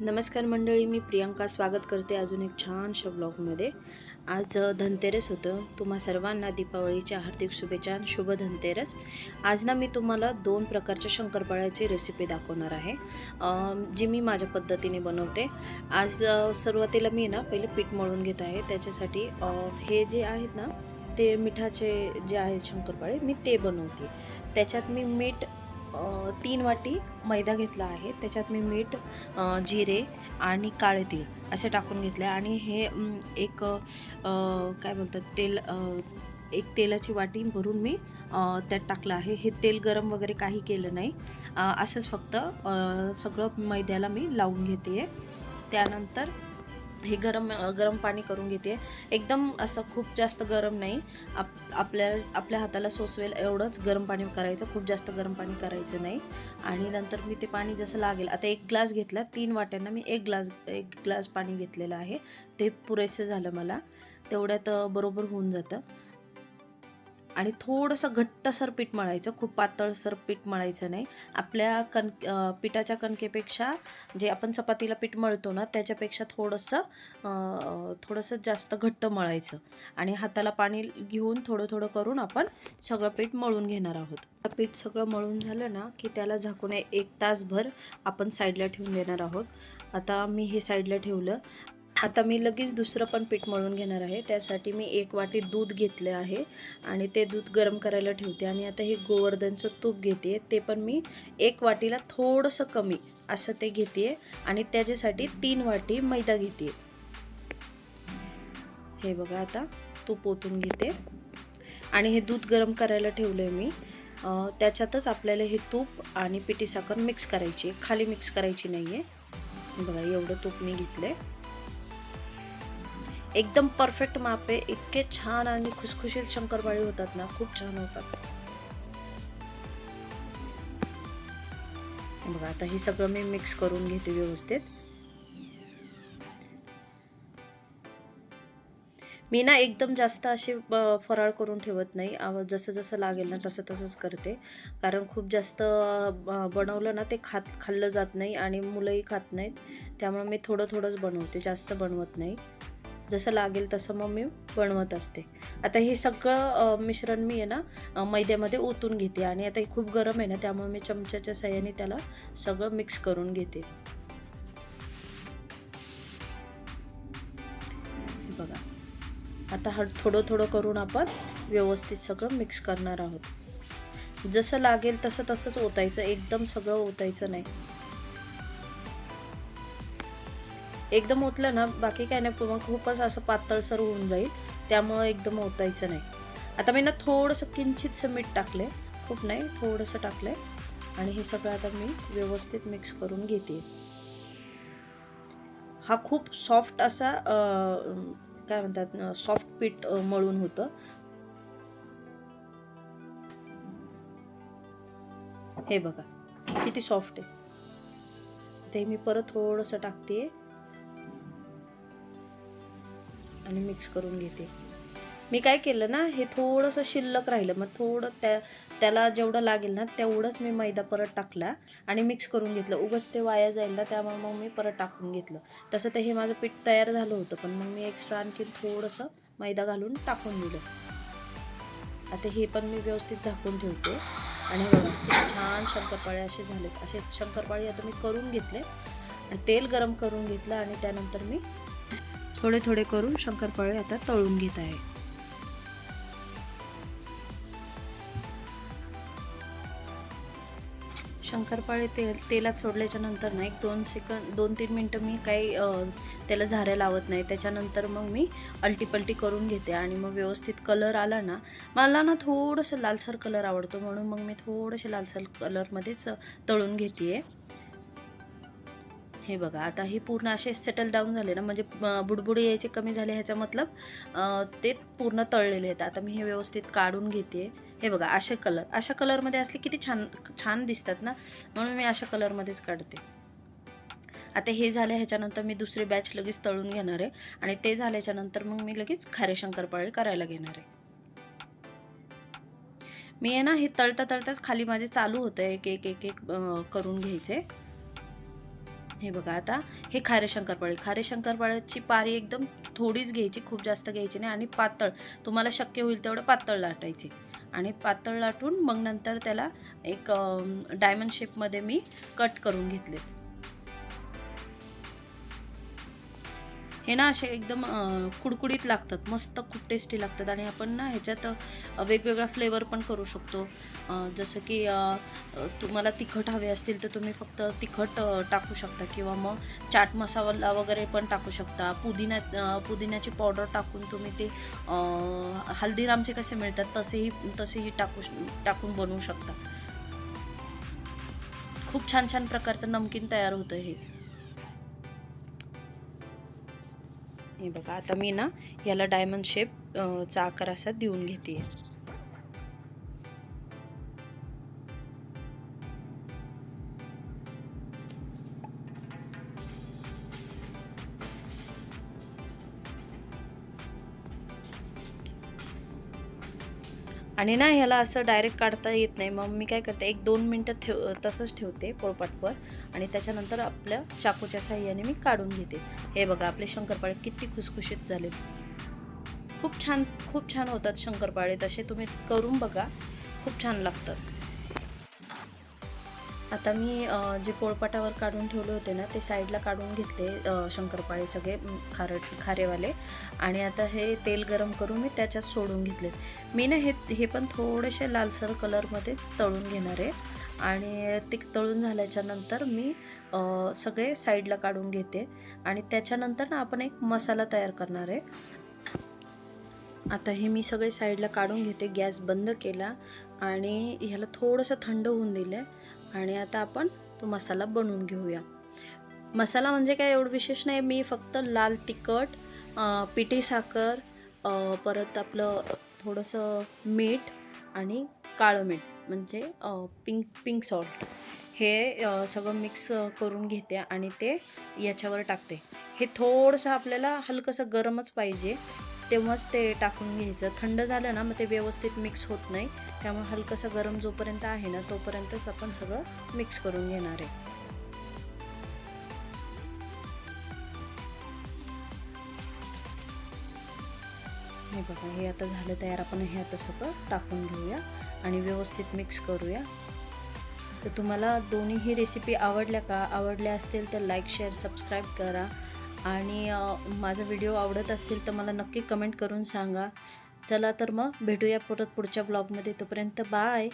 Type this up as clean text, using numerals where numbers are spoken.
नमस्कार मंडळी, मी प्रियंका स्वागत करते अजून एक छानशा ब्लॉगमध्ये। आज धनतेरस होतं। तुम्हा सर्वांना दीपावलीच्या हार्दिक शुभेच्छा। शुभ धनतेरस। आज ना मी तुम्हाला 2 प्रकारच्या शंकरपाळ्याची रेसिपी दाखवणार आहे, जी मी माझ्या पद्धतीने बनवते। आज सुरुवातीला मी ना पहिले पीठ मळून घेत आहे। त्याच्यासाठी हे जे आहेत ना ते मिठाचे जे आहेत शंकरपाळे मी ते बनवते। त्याच्यात मी मीठ 3 वाटी मैदा घेतला आहे। त्याच्यात मी मीठ, जिरे आणि काळे तीळ असे टाकून घेतले आणि हे एक काय बोलतात तेल, एक तेलाची वाटी भरून मी त्यात टाकलं आहे। हे तेल गरम वगैरे काही केलं नाही, असंच फक्त सगळं मैद्याला मी लावून घेते। त्यानंतर हे गरम पाणी करून घेते। एकदम असं खूप जास्त गरम नाही, आपल्या हाताला सोसवेल एवढंच गरम पाणी करायचं, खूप जास्त गरम पाणी करायचं नाही। आणि नंतर मी ते पाणी जसं लागेल, आता 1 ग्लास घेतला, 3 वाट्यांना मी 1 ग्लास पाणी घेतलेलं आहे। ते पुरेसं झालं मला, तेवढ्यात बरोबर होऊन जातं। आणि थोडंसं घट्टसर पीठ मळायचं, खूप पातळसर पीठ मळायचं नाही। आपल्या पिठाच्या कणकेपेक्षा जे आपण चपातीला पीठ मळतो ना त्याच्यापेक्षा थोडंसं जास्त घट्ट मळायचं आणि हाताला पाणी घेऊन थोडं थोडं करून आपण सगळं पीठ मळून घेणार आहोत। पीठ सगळं मळून झालं ना की त्याला झाकून 1 तासभर आपण साईडला ठेवून देणार आहोत। आता मी हे साईडला ठेवलं। आता मी लगेच दुसरं पण पीठ मळून घेणार आहे। त्यासाठी मी 1 वाटी दूध घेतले आहे आणि ते दूध गरम करायला ठेवते। आणि आता हे गोवर्धनचं तूप घेते, ते पण मी 1 वाटीला थोडंसं कमी असं ते घेते आणि त्याच्यासाठी 3 वाटी मैदा घेते। हे बघा, आता तूप ओतून घेते आणि हे दूध गरम करायला ठेवलंय मी। त्याच्यातच आपल्याला हे तूप आणि पिठी साखर मिक्स करायची, खाली मिक्स करायची नाहीये। बघा, एवढं तूप मी घेतलंय। एकदम परफेक्ट माप आहे। इतके छान आणि खुसखुशीत शंकरपाळे होतात ना, खूप छान होतात। बघा, आता हे सगळं मी मिक्स करून घेते व्यवस्थित। मी ना एकदम जास्त असे फराळ करून ठेवत नाही, जसं जसं लागेल ना तसं तसंच करते। कारण खूप जास्त बनवलं ना ते खाल्लं जात नाही आणि मुलंही खात नाहीत। त्यामुळे मी थोडं थोडंच बनवते, जास्त बनवत नाही। जसं लागेल तसं मग मी बनवत असते। आता हे सगळं मिश्रण मी आहे ना मैद्यामध्ये ओतून घेते आणि आता हे खूप गरम आहे ना, त्यामुळे मी चमच्याच्या साहाय्याने त्याला सगळं मिक्स करून घेते। हे बघा, आता थोडं थोडं करून आपण व्यवस्थित सगळं मिक्स करणार आहोत। जसं लागेल तसं तसंच ओतायचं, एकदम सगळं ओतायचं नाही। एकदम ओतलं ना बाकी काय नाही, मग खूपच असं पातळसर होऊन जाईल, त्यामुळं एकदम ओतायचं नाही। आता मी ना थोडंसं किंचितसं मीठ टाकलंय, खूप नाही, थोडंसं टाकलंय आणि हे सगळं आता मी व्यवस्थित मिक्स करून घेते। हा खूप सॉफ्ट असा काय म्हणतात सॉफ्ट पीठ मळून होतं। हे बघा किती सॉफ्ट आहे। ते मी परत थोडंसं टाकते आणि मिक्स करून घेते। मी काय केलं ना, हे थोडंसं शिल्लक राहिलं, मग थोडं त्याला जेवढं लागेल ना तेवढंच मी मैदा परत टाकला आणि मिक्स करून घेतलं। उगाच ते वाया जाईल ना, त्यामुळे मग मी परत टाकून घेतलं। तसं तर हे माझं पीठ तयार झालं होतं, पण मग मी एक्स्ट्रा आणखी थोडंसं मैदा घालून टाकून दिलं। आता हे पण मी व्यवस्थित झाकून ठेवते आणि बघा किती छान शंकरपाळे असे झालेत। असे शंकरपाळे आता मी करून घेतले आणि तेल गरम करून घेतलं आणि त्यानंतर मी थोडे थोडे करून शंकरपाळे आता तळून घेत आहे। शंकरपाळे तेलात सोडल्याच्या नंतर ना 2-3 मिनटं मी काही त्याला झाऱ्या लावत नाही। त्याच्यानंतर मग मी अलटीपलटी करून घेते आणि मग व्यवस्थित कलर आला ना, मला ना थोडंसं लालसर कलर आवडतो, म्हणून मग मी थोडेसे लालसर कलरमध्येच तळून घेते। हे बघा, आता हे पूर्ण असे सेटल डाऊन झाले ना, म्हणजे बुडबुडे यायचे कमी झाले, ह्याचा मतलब ते पूर्ण तळलेले आहेत। आता मी हे व्यवस्थित काढून घेते। हे बघा, अशा कलरमध्ये असले किती छान छान दिसतात ना, म्हणून मी अशा कलरमध्येच काढते। आता हे झालं, ह्याच्यानंतर मी दुसरी बॅच लगेच तळून घेणार आहे आणि ते झाल्याच्या नंतर मग मी लगेच खारे शंकरपाळे करायला घेणार आहे। मी आहे ना हे तळता तळताच खाली माझे चालू होतं एक एक एक एक करून घ्यायचे. हे बघा आता हे खारे शंकरपाळे. खारे शंकरपाळ्याची पारी एकदम थोडीच घ्यायची, खूप जास्त घ्यायची नाही आणि पातळ तुम्हाला शक्य होईल तेवढं पातळ लाटायचे आणि पातळ लाटून मग नंतर त्याला एक डायमंड शेपमध्ये मी कट करून घेतले. हे ना असे एकदम कुडकुडीत लागतात, मस्त खूप टेस्टी लागतात आणि आपण ना ह्याच्यात वेगवेगळा फ्लेवर पण करू शकतो. जसं की तुम्हाला तिखट हवे असतील तर तुम्ही फक्त तिखट टाकू शकता किंवा मग चाट मसाला वगैरे पण टाकू शकता. पुदिन्याची पावडर टाकून तुम्ही ते हल्दीरामचे कसे मिळतात तसेही टाकून बनवू शकता. खूप छान छान प्रकारचं नमकीन तयार होतं हे. हे बघा आता मी ना याला डायमंड शेप चा आकार असा देऊन घेते. आणि ना ह्याला असं डायरेक्ट काढता येत नाही, मग मी काय करते 1-2 मिनटं तसंच ठेवते पोळपाटवर आणि त्याच्यानंतर आपल्या चाकूच्या साहाय्याने मी काढून घेते. हे बघा आपले शंकरपाळे किती खुसखुशीत झाले. खूप छान होतात शंकरपाळे. तसे तुम्ही करून बघा, खूप छान लागतात. आता मी जे पोळपाटावर काढून ठेवले होते ना ते साईडला काढून घेतले शंकरपाळे सगळे खारेवाले आणि आता हे तेल गरम करून मी त्याच्यात सोडून घेतले. मी ना हे पण थोडेसे लालसर कलरमध्येच तळून घेणार आहे आणि ते तळून झाल्याच्या नंतर मी सगळे साईडला काढून घेते आणि त्याच्यानंतर ना आपण एक मसाला तयार करणार आहे. आता हे मी सगळे साईडला काढून घेते, गॅस बंद केला आणि ह्याला थोडंसं थंड होऊन दिलं आणि आता आपण तो मसाला बनवून घेऊया. मसाला म्हणजे काय एवढं विशेष नाही, मी फक्त लाल तिखट, पिठी साखर, परत आपलं थोडंसं मीठ आणि काळं मीठ म्हणजे पिंक सॉल्ट हे सगळं मिक्स करून घेते आणि ते याच्यावर टाकते. हे थोडंसं आपल्याला हलकंसं गरमच पाहिजे तेव्हाच ते टाकून घ्यायचं. थंड झालं ना मग ते व्यवस्थित मिक्स होत नाही, त्यामुळे हलकंसं गरम जोपर्यंत आहे ना तोपर्यंतच आपण सगळं मिक्स करून घेणार आहे. हे बघा हे आता झालं तयार. आपण हे आता सगळं टाकून घेऊया आणि व्यवस्थित मिक्स करूया. तर तुम्हाला दोन्हीही रेसिपी आवडल्या का? आवडल्या असतील तर लाईक, शेअर, सबस्क्राईब करा आणि माझा व्हिडिओ आवडत असतील तर मला नक्की कमेंट करून सांगा. चला तर मग भेटूया परत पुढच्या ब्लॉगमध्ये. तोपर्यंत बाय.